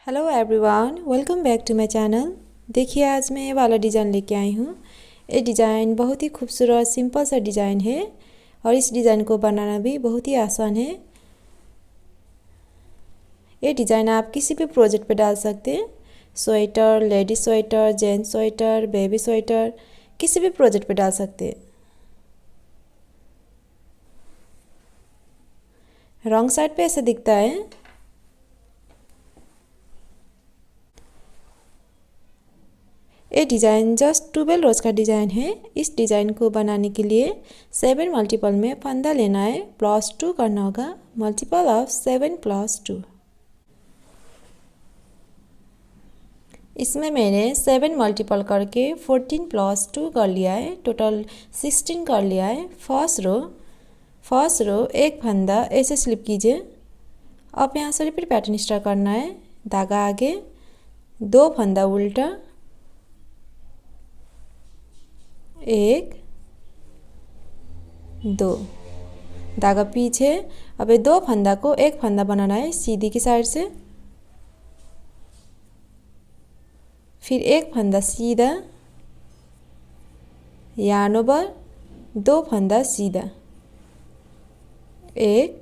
Hello everyone, welcome back to my channel. देखिए आज मैं ये वाला डिज़ाइन लेके आई हूँ। ये डिज़ाइन बहुत ही खूबसूरत सिंपल सा डिज़ाइन है और इस डिज़ाइन को बनाना भी बहुत ही आसान है। ये डिज़ाइन आप किसी भी प्रोजेक्ट पे डाल सकते हैं। Sweater, ladies sweater, gents sweater, baby sweater, किसी भी प्रोजेक्ट पे डाल सकते हैं। रॉन्ग साइड पे ऐसा दिखता है। ये डिज़ाइन जस्ट 12 रोज़ का डिज़ाइन है। इस डिज़ाइन को बनाने के लिए 7 मल्टीपल में फंदा लेना है, +2 करना होगा, मल्टीपल ऑफ 7 + 2। इसमें मैंने 7 मल्टीपल करके 14 + 2 कर लिया है, टोटल 16 कर लिया है। फर्स्ट रो एक फंदा ऐसे स्लिप कीजिए। अब यहाँ से रिपीट पैटर्न स्टार्ट करना है। धागा आगे, 2 फंदा उल्टा, 1 2, धागा पीछे। अब ये 2 फंदा को एक फंदा बनाना है सीधी की साइड से, फिर एक फंदा सीधा, यार्न ओवर, 2 फंदा सीधा, 1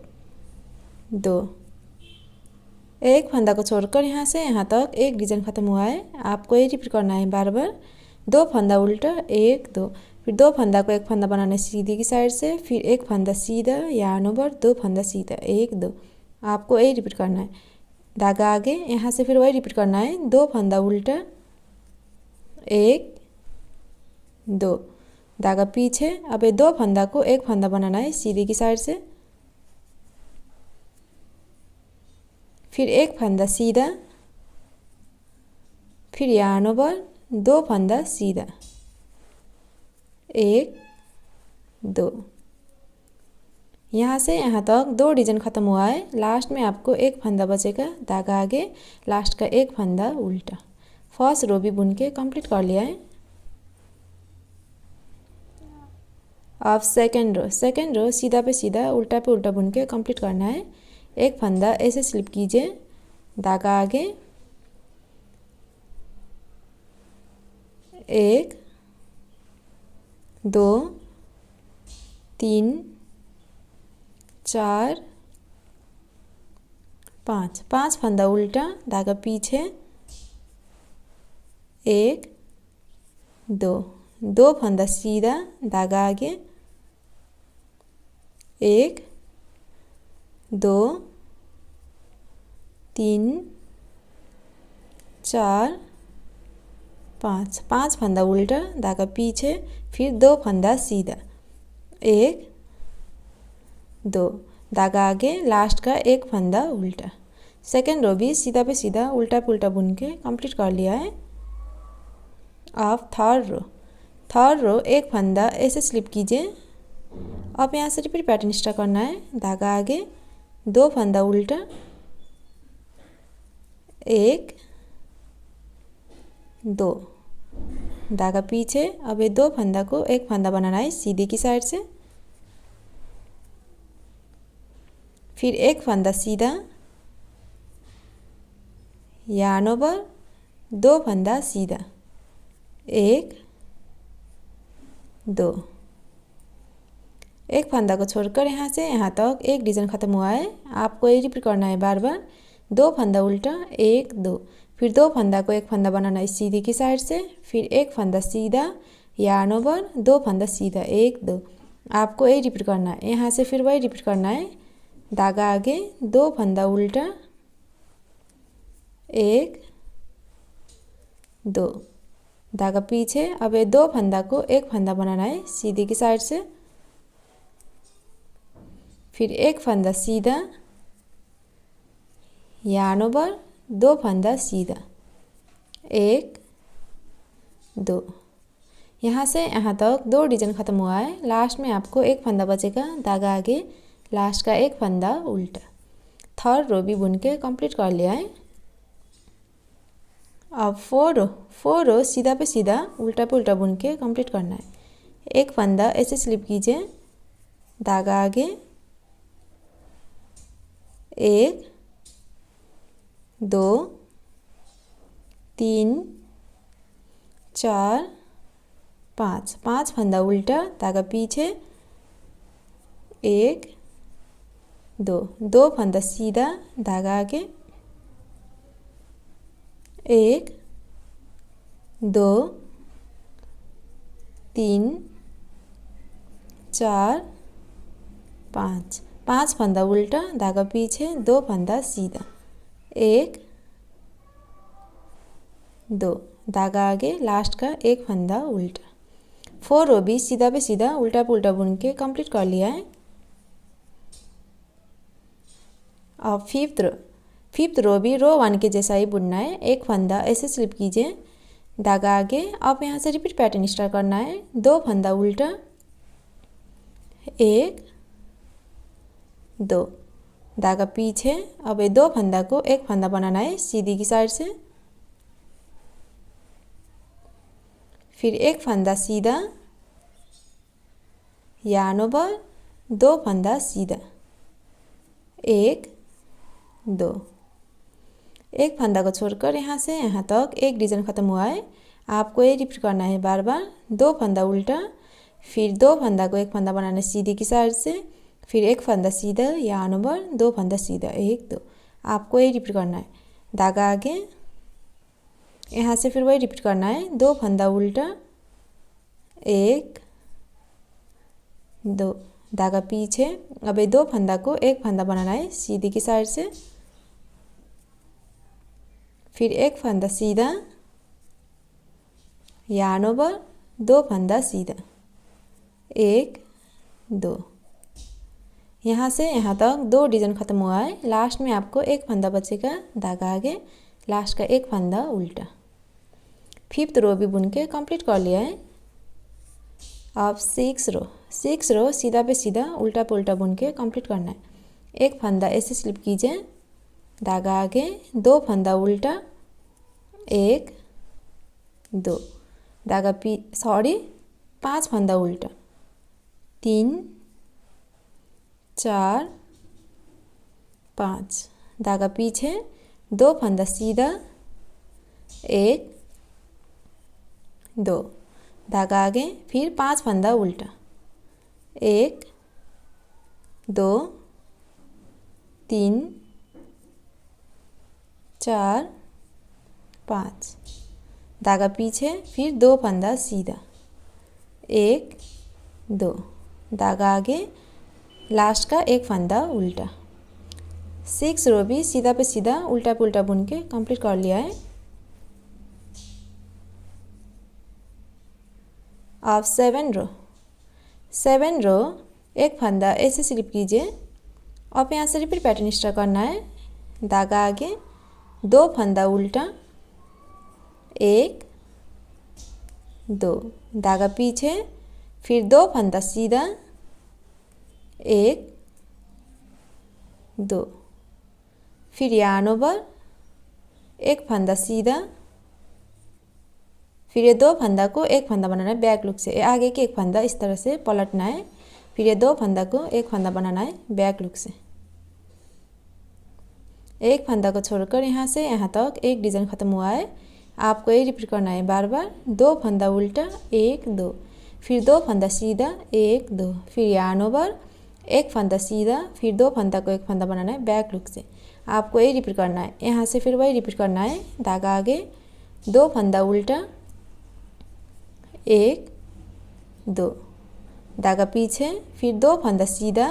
2। एक फंदा को छोड़कर यहाँ से यहाँ तक एक डिज़ाइन ख़त्म हुआ है। आपको ये रिपीट करना है बार बार। 2 फंदा उल्टा, 1 2, फिर 2 फंदा को एक फंदा बनाना है सीधी की साइड से, फिर एक फंदा सीधा, यार्न ओवर, 2 फंदा सीधा, 1 2। आपको यही रिपीट करना है। धागा आगे, यहाँ से फिर वही रिपीट करना है। 2 फंदा उल्टा, 1 2, धागा पीछे। अब ये 2 फंदा को एक फंदा बनाना है सीधी की साइड से, फिर एक फंदा सीधा, फिर यार्न ओवर, 2 फंदा सीधा, 1 2। यहाँ से यहाँ तक 2 डिज़ाइन ख़त्म हुआ है। लास्ट में आपको एक फंदा बचेगा। धागा आगे, लास्ट का एक फंदा उल्टा। फर्स्ट रो भी बुन के कंप्लीट कर लिया है। अब सेकेंड रो सीधा पे सीधा, उल्टा पे उल्टा बुन के कंप्लीट करना है। एक फंदा ऐसे स्लिप कीजिए। धागा आगे, 1 2 3 4 5 फंदा उल्टा, धागा पीछे, 1 2 फंदा सीधा, धागा आगे, 1 2 3 4 5 फंदा उल्टा, धागा पीछे, फिर 2 फंदा सीधा, 1 2, धागा आगे, लास्ट का एक फंदा उल्टा। सेकेंड रो भी सीधा पे सीधा, उल्टा पे उल्टा बुन के कंप्लीट कर लिया है। अब थर्ड रो एक फंदा ऐसे स्लिप कीजिए। अब यहाँ से रिपीट पैटर्न स्टार्ट करना है। धागा आगे, 2 फंदा उल्टा, 1 2, धागा पीछे। अब ये 2 फंदा को एक फंदा बनाना है सीधी की साइड से, फिर एक फंदा सीधा, यार्न ओवर, 2 फंदा सीधा, 1 2। एक फंदा को छोड़कर यहाँ से यहाँ तक एक डिज़ाइन ख़त्म हुआ है। आपको ये रिपीट करना है बार बार। 2 फंदा उल्टा, 1 2, फिर 2 फंदा को एक फंदा बनाना है सीधी की साइड से, फिर एक फंदा सीधा, यार्न ओवर, 2 फंदा सीधा, 1 2। आपको यही रिपीट करना है। यहाँ से फिर वही रिपीट करना है। धागा आगे, 2 फंदा उल्टा, 1 2, धागा पीछे। अब ये 2 फंदा को एक फंदा बनाना है सीधी की साइड से, फिर एक फंदा सीधा, यार्न ओवर, 2 फंदा सीधा, 1 2। यहाँ से यहाँ तक 2 डिज़ाइन ख़त्म हुआ है। लास्ट में आपको एक फंदा बचेगा। धागा आगे, लास्ट का एक फंदा उल्टा। थर्ड रो भी बुन के कंप्लीट कर लिया है। अब फोर रो सीधा पे सीधा, उल्टा पे उल्टा बुन के कंप्लीट करना है। एक फंदा ऐसे स्लिप कीजिए। धागा आगे, 1 2 3 4 5, 5 फंदा उल्टा, धागा पीछे, 1 2, 2 फंदा सीधा, धागा आगे, 1 2 3 4 5, 5 फंदा उल्टा, धागा पीछे, 2 फंदा सीधा, 1 2, धागा आगे, लास्ट का 1 फंदा उल्टा। 4 रो भी सीधा पे सीधा उल्टा पुल्टा बुन के कंप्लीट कर लिया है। अब फिफ्थ रो भी रो 1 के जैसा ही बुनना है। 1 फंदा ऐसे स्लिप कीजिए, धागा आगे। अब यहाँ से रिपीट पैटर्न स्टार्ट करना है। 2 फंदा उल्टा, 1 2, धागा पीछे। अब ये 2 फंदा को 1 फंदा बनाना है सीधी की साइड से, फिर 1 फंदा सीधा, यार्न ओवर, 2 फंदा सीधा, 1 2, 1 फंदा को छोड़कर यहाँ से यहाँ तक एक डिजाइन खत्म हुआ है। आपको ये रिपीट करना है बार बार। 2 फंदा उल्टा, फिर 2 फंदा को 1 फंदा बनाना है सीधी की साइड से, फिर 1 फंदा सीधा, यार्न ओवर, 2 फंदा सीधा, 1 2। आपको ये रिपीट करना है। धागा आगे, यहाँ से फिर वही रिपीट करना है। 2 फंदा उल्टा, 1 2, धागा पीछे। अब ये 2 फंदा को 1 फंदा बनाना है सीधी की साइड से, फिर 1 फंदा सीधा, यार्न ओवर, 2 फंदा सीधा, 1 2। यहाँ से यहाँ तक 2 डिजाइन खत्म हुआ है। लास्ट में आपको 1 फंदा बचेगा, धागा आगे, लास्ट का 1 फंदा उल्टा। फिफ्थ रो भी बुन के कंप्लीट कर लिया है। अब 6 रो सीधा पे सीधा उल्टा पुल्टा बुन के कंप्लीट करना है। 1 फंदा ऐसे स्लिप कीजिए, धागा आगे, 2 फंदा उल्टा, 1 2, धागा 5 फंदा उल्टा, 3 4 5, धागा पीछे, 2 फंदा सीधा, 1 2, धागा आगे, फिर 5 फंदा उल्टा, 1 2 3 4 5, धागा पीछे, फिर 2 फंदा सीधा, 1 2, धागा आगे, लास्ट का 1 फंदा उल्टा। 6 रो भी सीधा पे सीधा उल्टा पुल्टा बुन के कंप्लीट कर लिया है। अब 7 रो 1 फंदा ऐसे स्लिप कीजिए। अब यहाँ से रिपीट पैटर्न स्टार्ट करना है। धागा आगे, 2 फंदा उल्टा, 1 2, धागा पीछे, फिर 2 फंदा सीधा, 1 2, फिर यार्न ओवर, 1 फंदा सीधा, फिर ये 2 फंदा को 1 फंदा बनाना है बैक लुक से। आगे के 1 फंदा इस तरह से पलटना है, फिर ये 2 फंदा को 1 फंदा बनाना है बैक लुक से। 1 फंदा को छोड़कर यहाँ से यहाँ तक एक डिजाइन खत्म हुआ है। आपको ये रिपीट करना है बार बार। 2 फंदा उल्टा, 1 2, फिर 2 फंदा सीधा, 1 2, फिर यार्न ओवर, 1 फंदा सीधा, फिर 2 फंदा को 1 फंदा बनाना है बैक लुक से। आपको ये रिपीट करना है। यहाँ से फिर वही रिपीट करना है। धागा आगे, 2 फंदा उल्टा, 1 2, धागा पीछे, फिर 2 फंदा सीधा,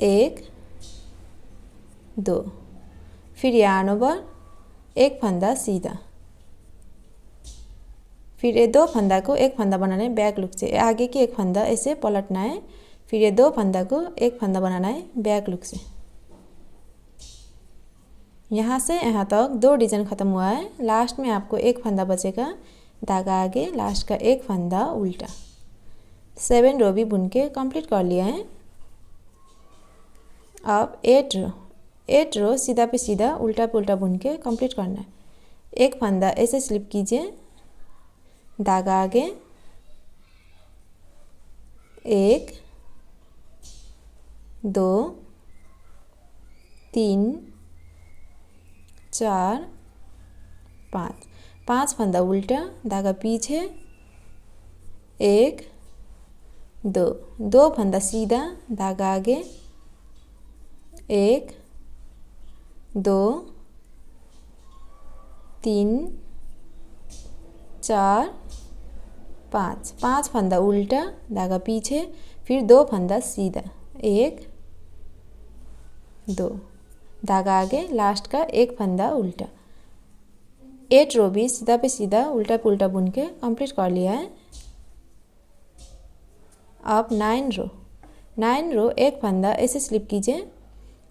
1 2, फिर यार्न ओवर, 1 फंदा सीधा, फिर ये 2 फंदा को 1 फंदा बनाना है बैक लुक से। आगे की 1 फंदा ऐसे पलटना है, फिर ये 2 फंदा को 1 फंदा बनाना है बैक लुक से। यहाँ से यहाँ तक 2 डिजाइन खत्म हुआ है। लास्ट में आपको 1 फंदा बचेगा, धागा आगे, लास्ट का 1 फंदा उल्टा। 7 रो भी बुन के कंप्लीट कर लिया है। अब 8 रो सीधा पे सीधा उल्टा पुल्टा बुन के कंप्लीट करना है। 1 फंदा ऐसे स्लिप कीजिए, धागा आगे, 1 2 3 4 5, 5 फंदा उल्टा, धागा पीछे, 1 2, 2 फंदा सीधा, धागा आगे, 1 2 3 4 5, 5 फंदा उल्टा, धागा पीछे, फिर 2 फंदा सीधा, 1 2, धागा आगे, लास्ट का 1 फंदा उल्टा। 8 रो भी सीधा पे सीधा उल्टा पे उल्टा बुन के कंप्लीट कर लिया है। अब 9 रो एक फंदा ऐसे स्लिप कीजिए।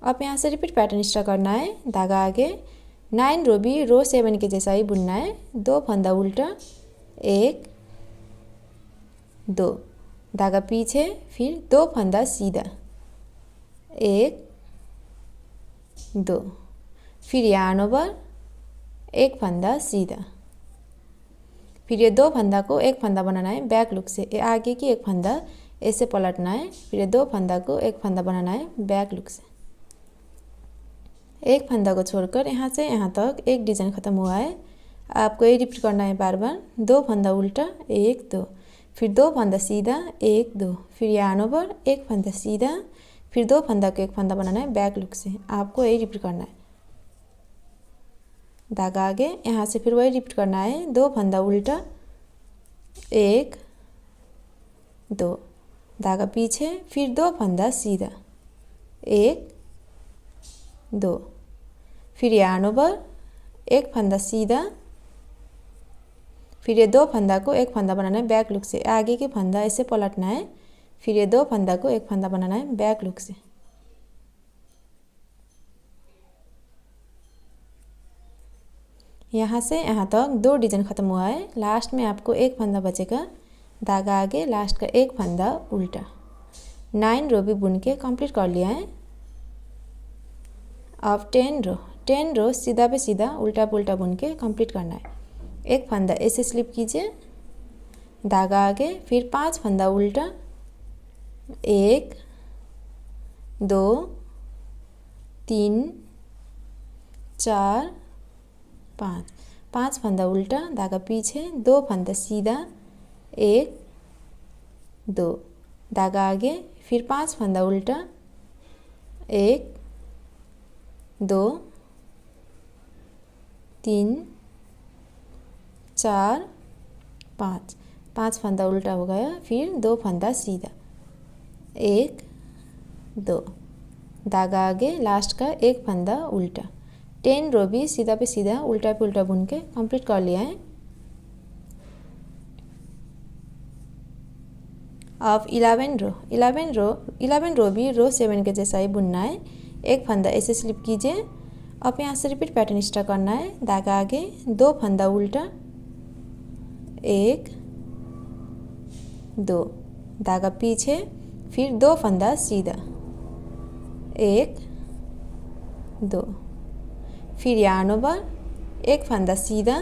अब यहाँ से रिपीट पैटर्न स्टार्ट करना है, धागा आगे, 9 रो भी रो 7 के जैसा ही बुनना है। 2 फंदा उल्टा, 1 2, धागा पीछे, फिर 2 फंदा सीधा, 1 2, फिर यार्न ओवर, 1 फंदा सीधा, फिर ये 2 फंदा को 1 फंदा बनाना है बैक लुक से। ये आगे की 1 फंदा ऐसे पलटना है, फिर ये 2 फंदा को 1 फंदा बनाना है बैक लुक से। 1 फंदा को छोड़कर यहाँ से यहाँ तक एक डिज़ाइन ख़त्म हुआ है। आपको ये रिपीट करना है बार बार। 2 फंदा उल्टा, 1 2, फिर 2 फंदा सीधा, 1 2, फिर यार्न ओवर, 1 फंदा सीधा, फिर 2 फंदा को 1 फंदा बनाना है बैक लुक से। आपको यही रिपीट करना है, धागा आगे, यहाँ से फिर वही रिपीट करना है। 2 फंदा उल्टा, 1 2, धागा पीछे, फिर 2 फंदा सीधा, 1 2, फिर यार्न ओवर, 1 फंदा सीधा, फिर ये 2 फंदा को 1 फंदा बनाना है बैक लुक से। आगे के फंदा ऐसे पलटना है, फिर ये 2 फंदा को 1 फंदा बनाना है बैक लुक से। यहाँ से यहाँ तक 2 डिज़ाइन ख़त्म हुआ है। लास्ट में आपको 1 फंदा बचेगा, धागा आगे, लास्ट का 1 फंदा उल्टा। 9 रो भी बुन के कंप्लीट कर लिया है। अब 10 रो सीधा पे सीधा उल्टा पे उल्टा बुन के कंप्लीट करना है। 1 फंदा ऐसे स्लिप कीजिए, धागा आगे, फिर 5 फंदा उल्टा, 1 2 3 4 5, 5 फंदा उल्टा, धागा पीछे, 2 फंदा सीधा, 1 2, धागा आगे, फिर 5 फंदा उल्टा, 1 2 3 4 5, 5 फंदा उल्टा हो गया, फिर 2 फंदा सीधा, 1 2, धागा आगे, लास्ट का 1 फंदा उल्टा। 10 रो भी सीधा पे सीधा उल्टा पे उल्टा बुन के कंप्लीट कर लिया है। अब 11 रो भी रो 7 के जैसा ही बुनना है। 1 फंदा ऐसे स्लिप कीजिए। अब यहाँ से रिपीट पैटर्न स्टार्ट करना है, धागा आगे, 2 फंदा उल्टा, 1 2, धागा पीछे, फिर 2 फंदा सीधा, 1 2, फिर यार्न ओवर, 1 फंदा सीधा,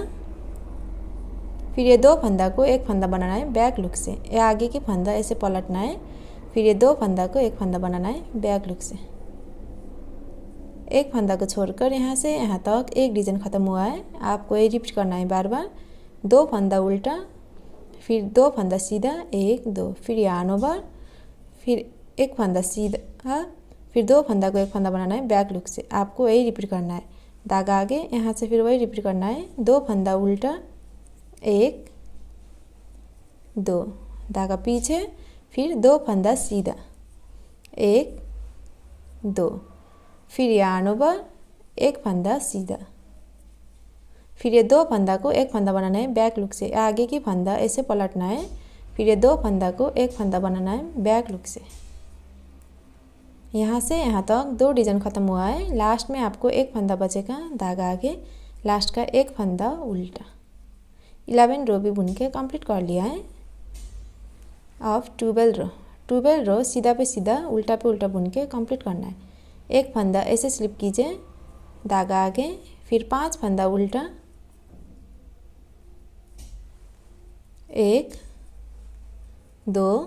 फिर ये 2 फंदा को 1 फंदा बनाना है बैक लुक से। ये आगे की फंदा ऐसे पलटना है, फिर ये 2 फंदा को 1 फंदा बनाना है बैक लुक से। 1 फंदा को छोड़कर यहाँ से यहाँ तक एक डिज़ाइन ख़त्म हुआ है। आपको ये रिपीट करना है बार बार। 2 फंदा उल्टा, फिर 2 फंदा सीधा, 1 2, फिर यार्न ओवर, फिर 1 फंदा सीधा, फिर 2 फंदा को 1 फंदा बनाना है बैक लुक से। आपको यही रिपीट करना है, धागा आगे, यहाँ से फिर वही रिपीट करना है। 2 फंदा उल्टा, 1 2, धागा पीछे, फिर 2 फंदा सीधा, 1 2, फिर यार्न ओवर, 1 फंदा सीधा, फिर ये 2 फंदा को 1 फंदा बनाना है बैक लुक से। आगे की फंदा ऐसे पलटना है, फिर ये 2 फंदा को 1 फंदा बनाना है बैक लुक से। यहाँ से यहाँ तक 2 डिज़ाइन ख़त्म हुआ है। लास्ट में आपको 1 फंदा बचेगा, धागा आगे, लास्ट का 1 फंदा उल्टा। 11 रो भी बुन के कंप्लीट कर लिया है। अब 12 रो सीधा पे सीधा उल्टा पे उल्टा बुन के कंप्लीट करना है। 1 फंदा ऐसे स्लिप कीजिए, धागा आगे, फिर 5 फंदा उल्टा, 1 2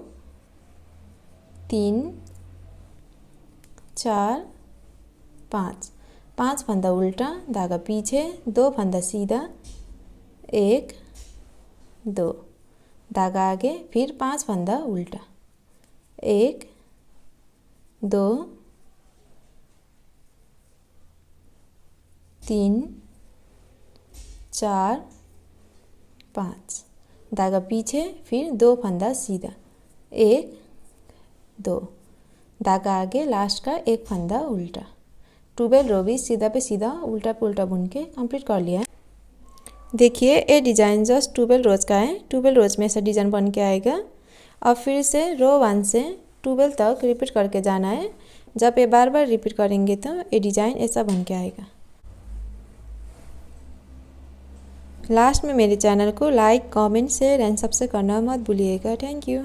3 4 5, 5 फंदा उल्टा, धागा पीछे, 2 फंदा सीधा, 1 2, धागा आगे, फिर 5 फंदा उल्टा, 1 2 3 4 5, धागा पीछे, फिर 2 फंदा सीधा, 1 2, धागा आगे, लास्ट का 1 फंदा उल्टा। 12 रो भी सीधा पे सीधा उल्टा पे उल्टा बुन के कंप्लीट कर लिया है। देखिए ये डिज़ाइन जस्ट 12 रोज का है। 12 रोज में ऐसा डिज़ाइन बन के आएगा। अब फिर से रो 1 से 12 तक रिपीट करके जाना है। जब ये बार बार रिपीट करेंगे तो ये डिज़ाइन ऐसा बन के आएगा। लास्ट में मेरे चैनल को like, comment, share and subscribe करना मत भूलिएगा। Thank you.